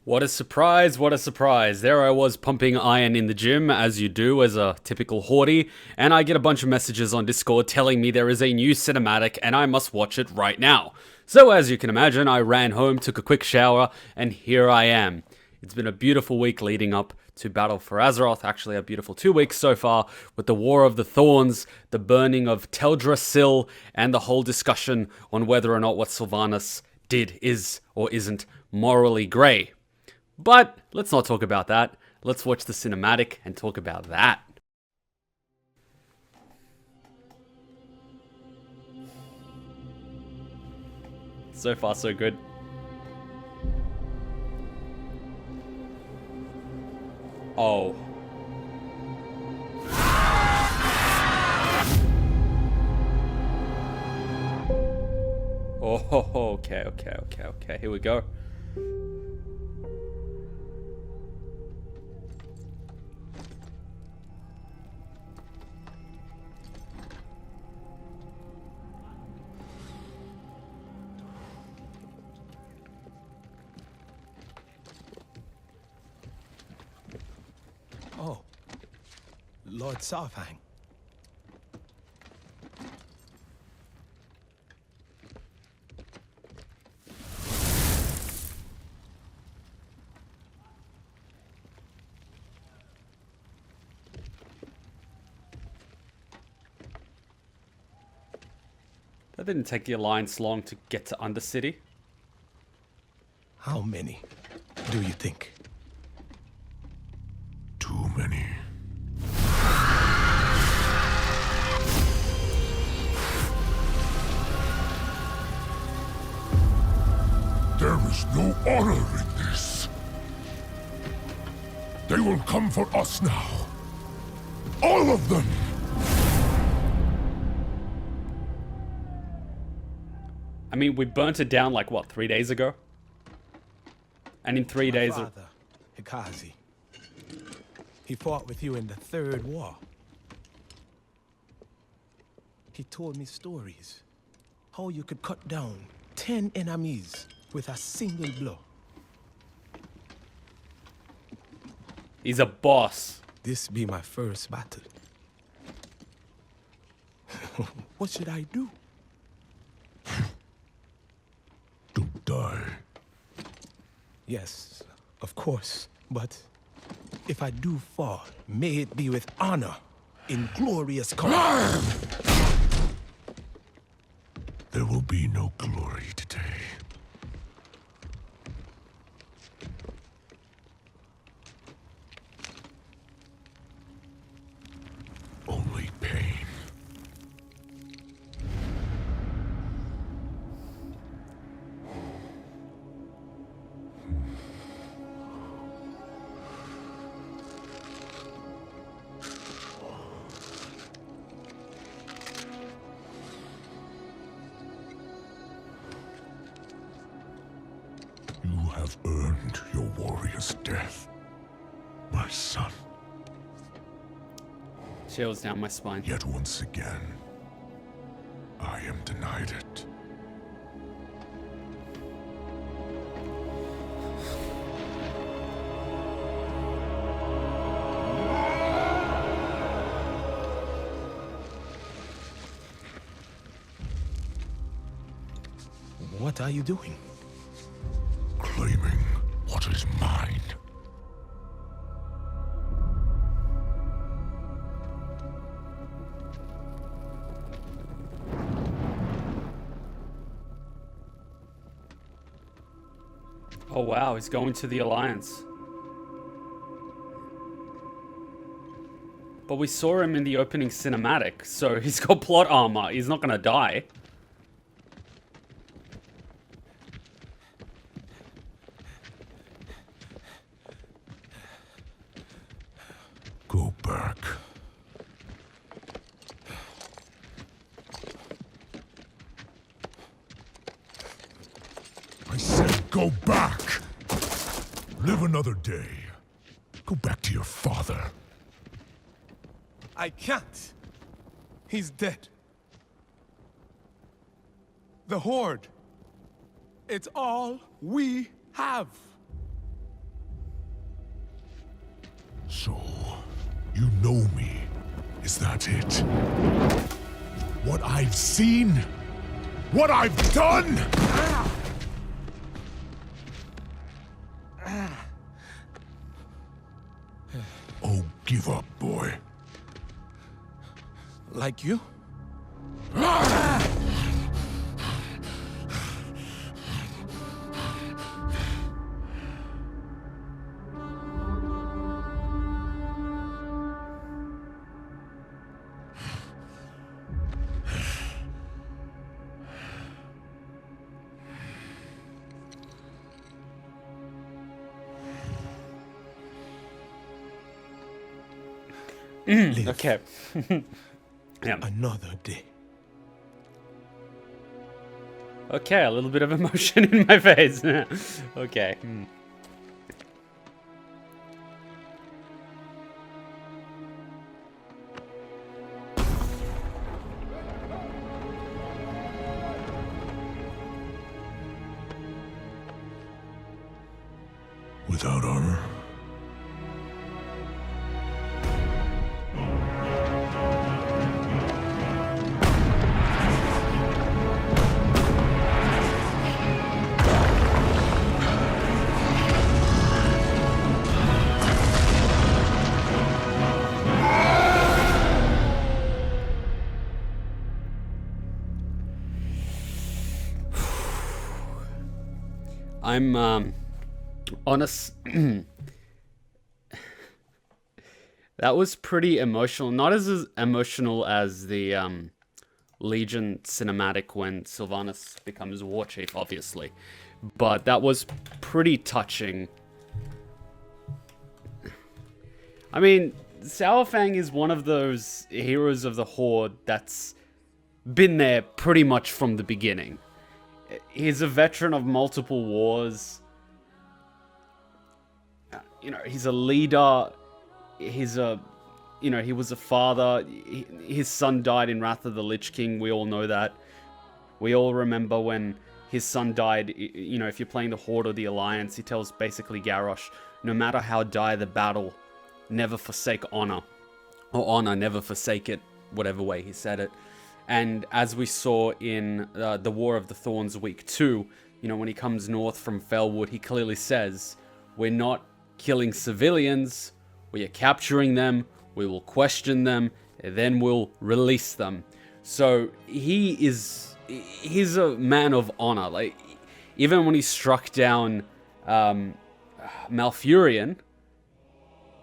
What a surprise, what a surprise. There I was pumping iron in the gym, as you do as a typical Horde, and I get a bunch of messages on Discord telling me there is a new cinematic and I must watch it right now. So as you can imagine, I ran home, took a quick shower, and here I am. It's been a beautiful week leading up to Battle for Azeroth, actually a beautiful 2 weeks so far, with the War of the Thorns, the burning of Teldrassil, and the whole discussion on whether or not what Sylvanas did is or isn't morally grey. But let's not talk about that. Let's watch the cinematic and talk about that. So far, so good. Oh. Oh, okay. Here we go. Oh, Lord Saurfang. That didn't take the Alliance long to get to Undercity. How many do you think? Too many. There is no honor in this. They will come for us now. All of them! I mean, we burnt it down like, what, 3 days ago? And in 3 days... My father, Hikazi. He fought with you in the Third War. He told me stories. How you could cut down 10 enemies with a single blow. He's a boss. This be my first battle. What should I do? Don't die. Yes, of course. But if I do fall, may it be with honor in glorious combat. There will be no glory today. Only pain. You have earned your warrior's death, my son. Chills down my spine. Yet once again, I am denied it. What are you doing? Claiming what is mine. Oh wow, he's going to the Alliance. But we saw him in the opening cinematic, so he's got plot armor. He's not gonna die. Go back. I said go back! Live another day. Go back to your father. I can't. He's dead. The Horde. It's all we have. So, you know me. Is that it? What I've seen? What I've done? Oh, give up, boy. Like you? Live Okay. Yeah. another day. Okay, a little bit of emotion in my face. Okay. Without honor? I'm honest. That was pretty emotional. Not as emotional as the Legion cinematic when Sylvanas becomes War Chief, obviously. But that was pretty touching. I mean, Saurfang is one of those heroes of the Horde that's been there pretty much from the beginning. He's a veteran of multiple wars. You know, he's a leader. He's a, you know, he was a father. His son died in Wrath of the Lich King. We all know that. We all remember when his son died. You know, if you're playing the Horde or the Alliance, he tells basically Garrosh, no matter how dire the battle, never forsake honor. Or honor, never forsake it. Whatever way he said it. And as we saw in the War of the Thorns Week 2, you know, when he comes north from Felwood, he clearly says, we're not killing civilians, we are capturing them, we will question them, and then we'll release them. So he's a man of honor. Like, even when he struck down Malfurion,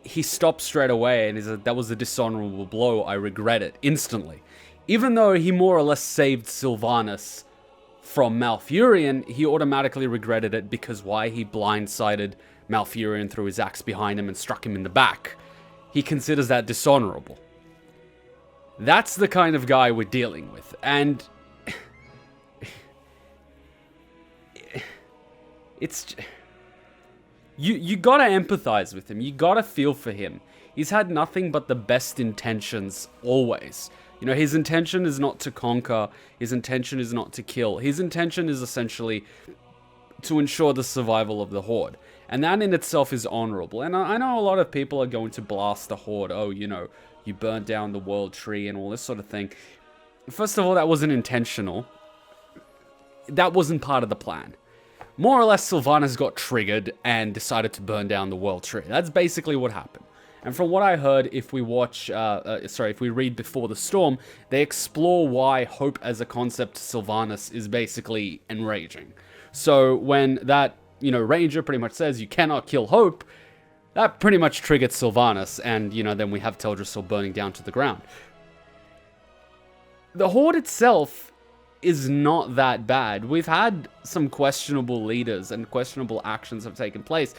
he stopped straight away and he said, that was a dishonorable blow, I regret it, instantly. Even though he more or less saved Sylvanas from Malfurion, he automatically regretted it because why? He blindsided Malfurion threw his axe behind him and struck him in the back. He considers that dishonorable. That's the kind of guy we're dealing with. And it's... You gotta empathize with him. You gotta feel for him. He's had nothing but the best intentions always. You know, his intention is not to conquer. His intention is not to kill. His intention is essentially to ensure the survival of the Horde. And that in itself is honorable. And I know a lot of people are going to blast the Horde. Oh, you know, you burnt down the World Tree and all this sort of thing. First of all, that wasn't intentional. That wasn't part of the plan. More or less, Sylvanas got triggered and decided to burn down the World Tree. That's basically what happened. And from what I heard, if we watch, if we read Before the Storm, they explore why hope as a concept to Sylvanas is basically enraging. So when that, you know, ranger pretty much says you cannot kill hope, that pretty much triggered Sylvanas, and, you know, then we have Teldrassil burning down to the ground. The Horde itself is not that bad. We've had some questionable leaders and questionable actions have taken place.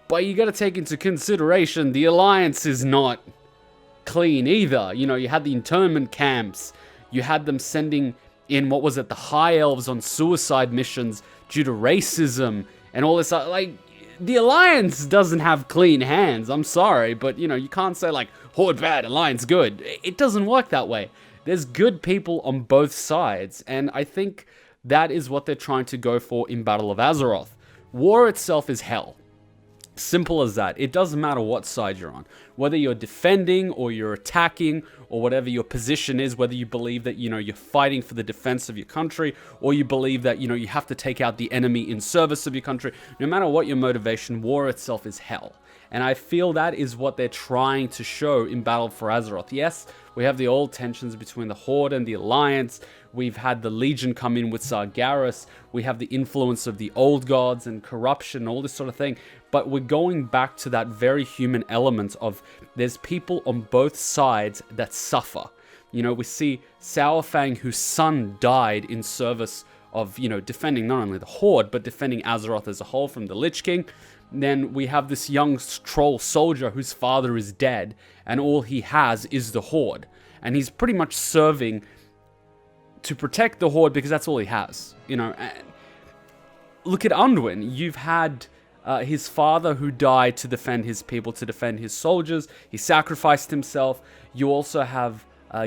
But you got to take into consideration the Alliance is not clean either. You know, you had the internment camps. You had them sending in, what was it, the High Elves on suicide missions due to racism and all this. Like, the Alliance doesn't have clean hands. I'm sorry, but, you know, you can't say, like, Horde bad, Alliance good. It doesn't work that way. There's good people on both sides, and I think that is what they're trying to go for in Battle of Azeroth. War itself is hell. Simple as that. It doesn't matter what side you're on. Whether you're defending or you're attacking or whatever your position is, whether you believe that, you're fighting for the defense of your country or you believe that, you have to take out the enemy in service of your country, no matter what your motivation, war itself is hell. And I feel that is what they're trying to show in Battle for Azeroth. Yes, we have the old tensions between the Horde and the Alliance. We've had the Legion come in with Garrison. We have the influence of the old gods and corruption, all this sort of thing. But we're going back to that very human element of there's people on both sides that suffer. We see Saurfang, whose son died in service of, defending not only the Horde, but defending Azeroth as a whole from the Lich King. Then we have this young troll soldier whose father is dead, and all he has is the Horde. And he's pretty much serving to protect the Horde because that's all he has. Look at Unwin. You've had his father who died to defend his people, to defend his soldiers. He sacrificed himself. You also have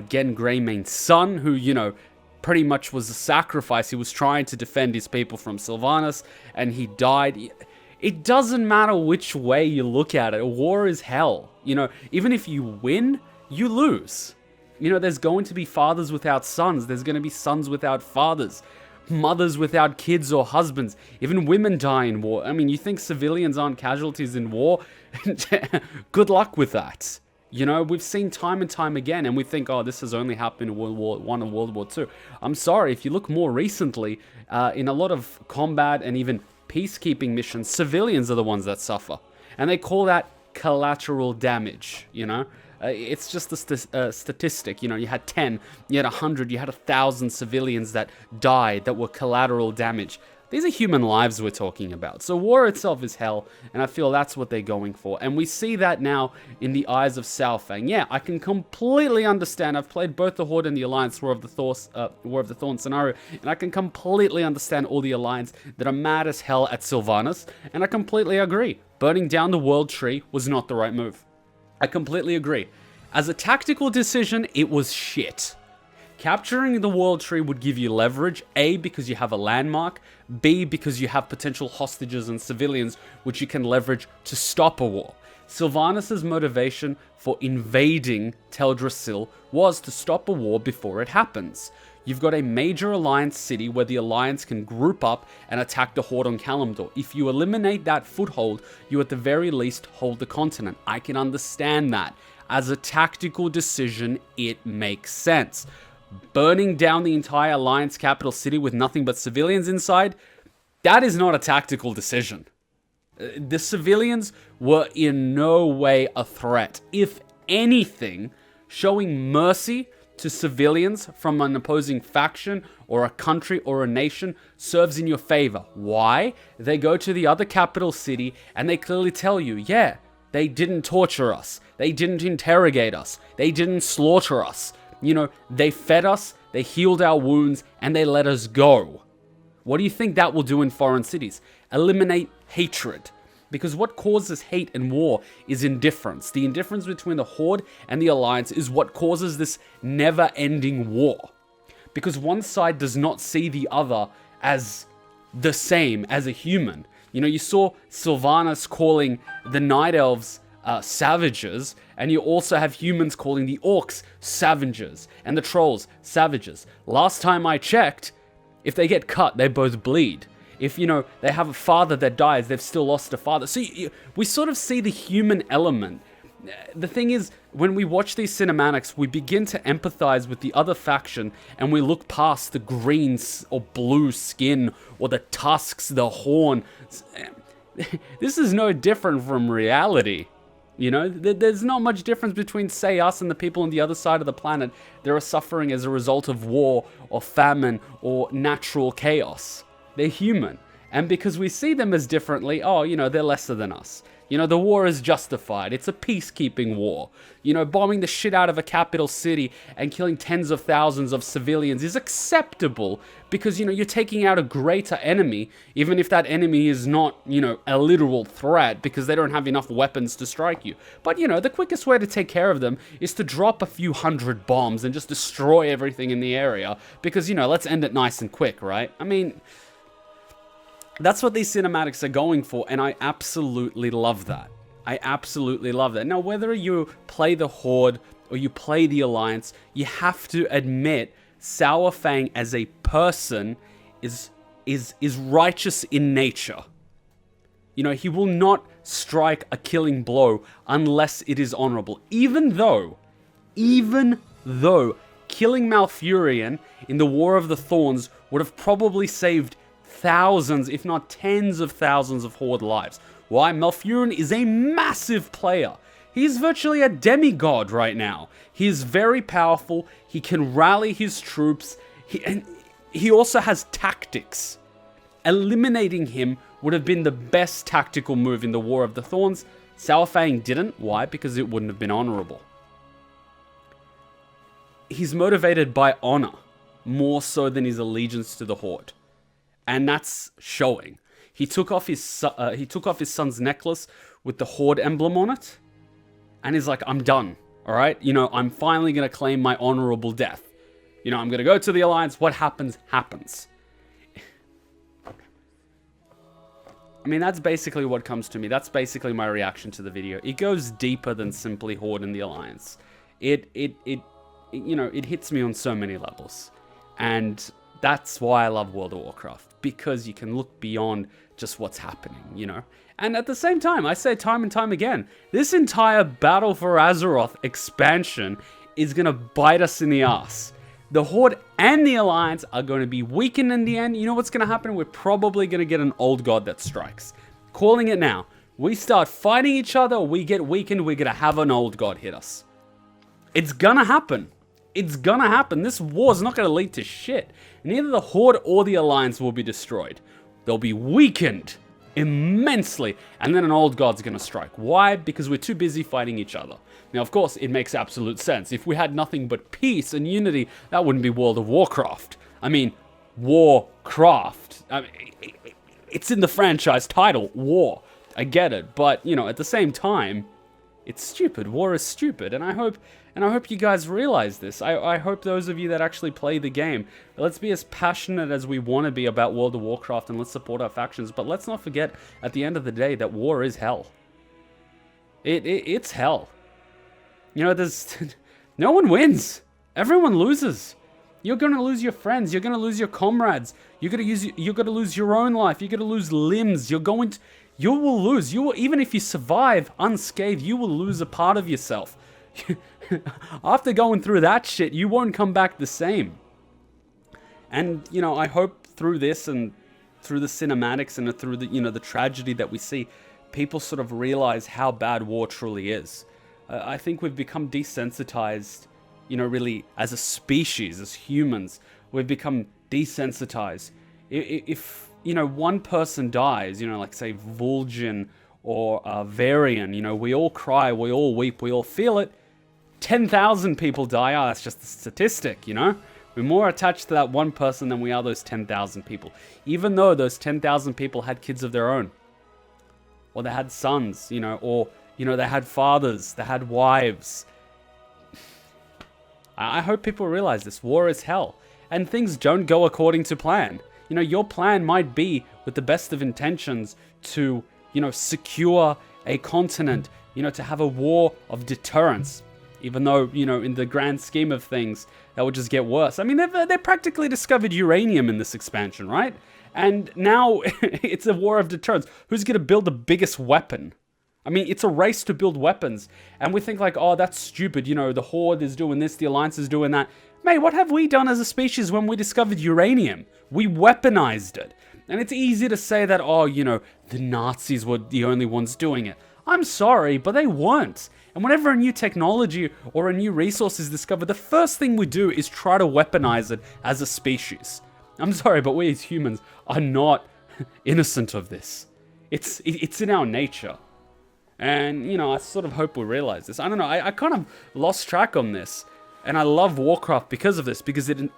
Gen Greymane's son who, pretty much was a sacrifice. He was trying to defend his people from Sylvanas, and he died. It doesn't matter which way you look at it. War is hell. Even if you win, you lose. There's going to be fathers without sons. There's going to be sons without fathers. Mothers without kids or husbands. Even women die in war. I mean, you think civilians aren't casualties in war? Good luck with that. We've seen time and time again, and we think, oh, this has only happened in World War I and World War II. I'm sorry, if you look more recently, in a lot of combat and even peacekeeping missions, civilians are the ones that suffer. And they call that collateral damage, It's just a statistic. You had 10, you had 100, you had 1,000 civilians that died that were collateral damage. These are human lives we're talking about. So war itself is hell, and I feel that's what they're going for. And we see that now in the eyes of Saurfang. Yeah, I can completely understand. I've played both the Horde and the Alliance War of the Thorn scenario, and I can completely understand all the Alliance that are mad as hell at Sylvanas, and I completely agree. Burning down the World Tree was not the right move. I completely agree. As a tactical decision, it was shit. Capturing the World Tree would give you leverage, A, because you have a landmark, B, because you have potential hostages and civilians, which you can leverage to stop a war. Sylvanas' motivation for invading Teldrassil was to stop a war before it happens. You've got a major Alliance city where the Alliance can group up and attack the Horde on Kalimdor. If you eliminate that foothold, you at the very least hold the continent. I can understand that. As a tactical decision, it makes sense. Burning down the entire Alliance capital city with nothing but civilians inside, that is not a tactical decision. The civilians were in no way a threat. If anything, showing mercy to civilians from an opposing faction or a country or a nation serves in your favor. Why? They go to the other capital city and they clearly tell you, yeah, they didn't torture us. They didn't interrogate us. They didn't slaughter us. They fed us, they healed our wounds, and they let us go. What do you think that will do in foreign cities? Eliminate hatred. Because what causes hate and war is indifference. The indifference between the Horde and the Alliance is what causes this never-ending war. Because one side does not see the other as the same, as a human. You saw Sylvanas calling the Night Elves savages, and you also have humans calling the orcs savages, and the trolls savages. Last time I checked, if they get cut, they both bleed. If, they have a father that dies, they've still lost a father. So we sort of see the human element. The thing is, when we watch these cinematics, we begin to empathize with the other faction, and we look past the green or blue skin, or the tusks, the horn. This is no different from reality. There's not much difference between, say, us and the people on the other side of the planet that are suffering as a result of war or famine or natural chaos. They're human. And because we see them as differently, they're lesser than us. The war is justified. It's a peacekeeping war. Bombing the shit out of a capital city and killing tens of thousands of civilians is acceptable because, you're taking out a greater enemy, even if that enemy is not, a literal threat because they don't have enough weapons to strike you. But, the quickest way to take care of them is to drop a few hundred bombs and just destroy everything in the area because, let's end it nice and quick, right? I mean, That's what these cinematics are going for, and I absolutely love that. I absolutely love that. Now, whether you play the Horde or you play the Alliance, you have to admit Saurfang as a person is righteous in nature. You know, he will not strike a killing blow unless it is honorable. Even though killing Malfurion in the War of the Thorns would have probably saved thousands, if not tens of thousands of Horde lives. Why? Malfurion is a massive player. He's virtually a demigod right now. He is very powerful. He can rally his troops. He also has tactics. Eliminating him would have been the best tactical move in the War of the Thorns. Saurfang didn't. Why? Because it wouldn't have been honorable. He's motivated by honor more so than his allegiance to the Horde, and that's showing. He took off his son's necklace with the Horde emblem on it, and he's like, "I'm done. All right, you know, I'm finally gonna claim my honorable death. You know, I'm gonna go to the Alliance. What happens, happens." I mean, that's basically what comes to me. That's basically my reaction to the video. It goes deeper than simply Horde and the Alliance. You know, it hits me on so many levels. And that's why I love World of Warcraft. Because you can look beyond just what's happening, you know? And at the same time, I say time and time again, this entire Battle for Azeroth expansion is going to bite us in the ass. The Horde and the Alliance are going to be weakened in the end. You know what's going to happen? We're probably going to get an old god that strikes. Calling it now. We start fighting each other, we get weakened, we're going to have an old god hit us. It's going to happen. It's going to happen. This war's not going to lead to shit. Neither the Horde or the Alliance will be destroyed. They'll be weakened immensely, and then an old god's going to strike. Why? Because we're too busy fighting each other. Now, of course, it makes absolute sense. If we had nothing but peace and unity, that wouldn't be World of Warcraft. I mean, Warcraft. I mean, it's in the franchise title, War. I get it, but, you know, at the same time, it's stupid. War is stupid, and I hope you guys realize this. I hope those of you that actually play the game, let's be as passionate as we want to be about World of Warcraft, and let's support our factions, but let's not forget, at the end of the day, that war is hell. It's hell. You know, there's no one wins. Everyone loses. You're gonna lose your friends. You're gonna lose your comrades. You're gonna lose your own life. You're gonna lose limbs. You will lose. Even if you survive unscathed, you will lose a part of yourself. After going through that shit, you won't come back the same. And, you know, I hope through this and through the cinematics and through the, you know, the tragedy that we see, people sort of realize how bad war truly is. I think we've become desensitized, you know, really as a species, as humans. We've become desensitized. If you know, one person dies, you know, like say Vulcan or Varian, you know, we all cry, we all weep, we all feel it. 10,000 people die, that's just a statistic, you know? We're more attached to that one person than we are those 10,000 people. Even though those 10,000 people had kids of their own. Or they had sons, you know, or, you know, they had fathers, they had wives. I hope people realize this. War is hell. And things don't go according to plan. You know, your plan might be, with the best of intentions, to, you know, secure a continent, you know, to have a war of deterrence. Even though, you know, in the grand scheme of things, that would just get worse. I mean, they practically discovered uranium in this expansion, right? And now it's a war of deterrence. Who's going to build the biggest weapon? I mean, it's a race to build weapons. And we think like, oh, that's stupid. You know, the Horde is doing this, the Alliance is doing that. Mate, what have we done as a species when we discovered uranium? We weaponized it. And it's easy to say that, oh, you know, the Nazis were the only ones doing it. I'm sorry, but they weren't. And whenever a new technology or a new resource is discovered, the first thing we do is try to weaponize it as a species. I'm sorry, but we as humans are not innocent of this. It's in our nature. And, you know, I sort of hope we realize this. I don't know, I kind of lost track on this. And I love Warcraft because of this, because it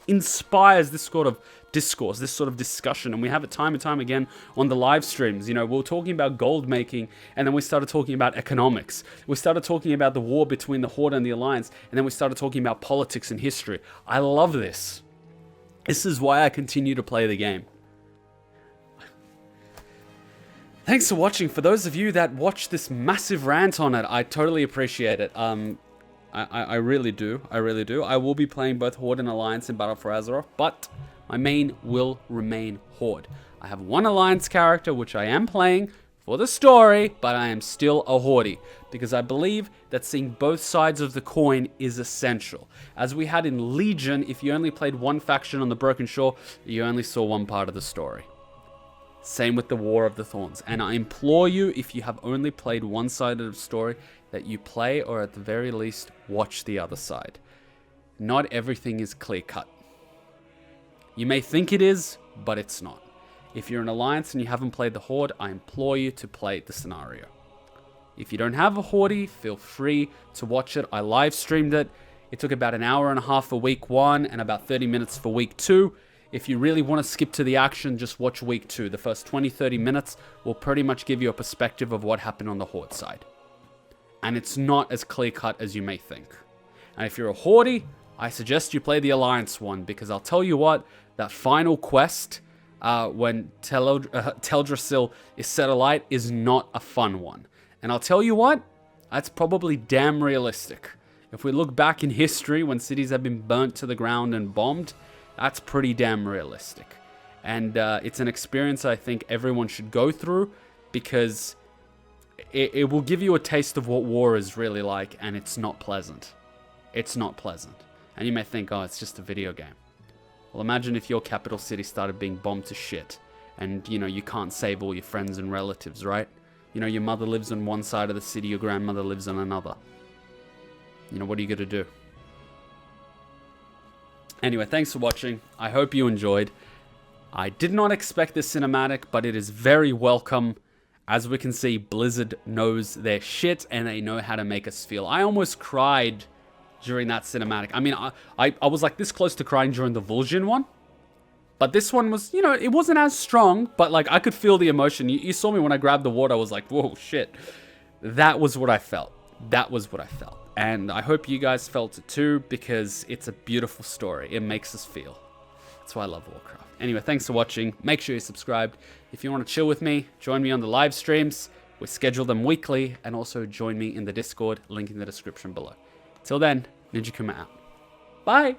inspires this sort of discourse, this sort of discussion, and we have it time and time again on the live streams. You know, we were talking about gold making, and then we started talking about economics. We started talking about the war between the Horde and the Alliance, and then we started talking about politics and history. I love this. This is why I continue to play the game. Thanks for watching. For those of you that watched this massive rant on it, I totally appreciate it. I really do. I really do. I will be playing both Horde and Alliance in Battle for Azeroth, but my main will remain Horde. I have one Alliance character, which I am playing for the story, but I am still a Horde, because I believe that seeing both sides of the coin is essential. As we had in Legion, if you only played one faction on the Broken Shore, you only saw one part of the story. Same with the War of the Thorns. And I implore you, if you have only played one side of the story, that you play, or at the very least, watch the other side. Not everything is clear-cut. You may think it is, but it's not. If you're an Alliance and you haven't played the Horde, I implore you to play the scenario. If you don't have a Horde, feel free to watch it. I live streamed it. It took about an hour and a half for week 1 and about 30 minutes for week 2. If you really want to skip to the action, just watch week 2. The first 20-30 minutes will pretty much give you a perspective of what happened on the Horde side. And it's not as clear-cut as you may think. And if you're a Horde, I suggest you play the Alliance one, because I'll tell you what, that final quest, when Teldrassil is set alight, is not a fun one. And I'll tell you what, that's probably damn realistic. If we look back in history when cities have been burnt to the ground and bombed, that's pretty damn realistic. And it's an experience I think everyone should go through, because it will give you a taste of what war is really like, and it's not pleasant. It's not pleasant. And you may think, oh, it's just a video game. Well, imagine if your capital city started being bombed to shit, and, you know, you can't save all your friends and relatives, right? You know, your mother lives on one side of the city, your grandmother lives on another. You know, what are you going to do? Anyway, thanks for watching. I hope you enjoyed. I did not expect this cinematic, but it is very welcome. As we can see, Blizzard knows their shit, and they know how to make us feel. I almost cried during that cinematic. I mean, I was like this close to crying during the Vulcan one. But this one was, you know, it wasn't as strong, but like I could feel the emotion. You saw me when I grabbed the water, I was like, whoa, shit. That was what I felt. That was what I felt. And I hope you guys felt it too, because it's a beautiful story. It makes us feel. That's why I love Warcraft. Anyway, thanks for watching. Make sure you're subscribed. If you want to chill with me, join me on the live streams. We schedule them weekly, and also join me in the Discord, link in the description below. Till then, Ninja Kuma out. Bye!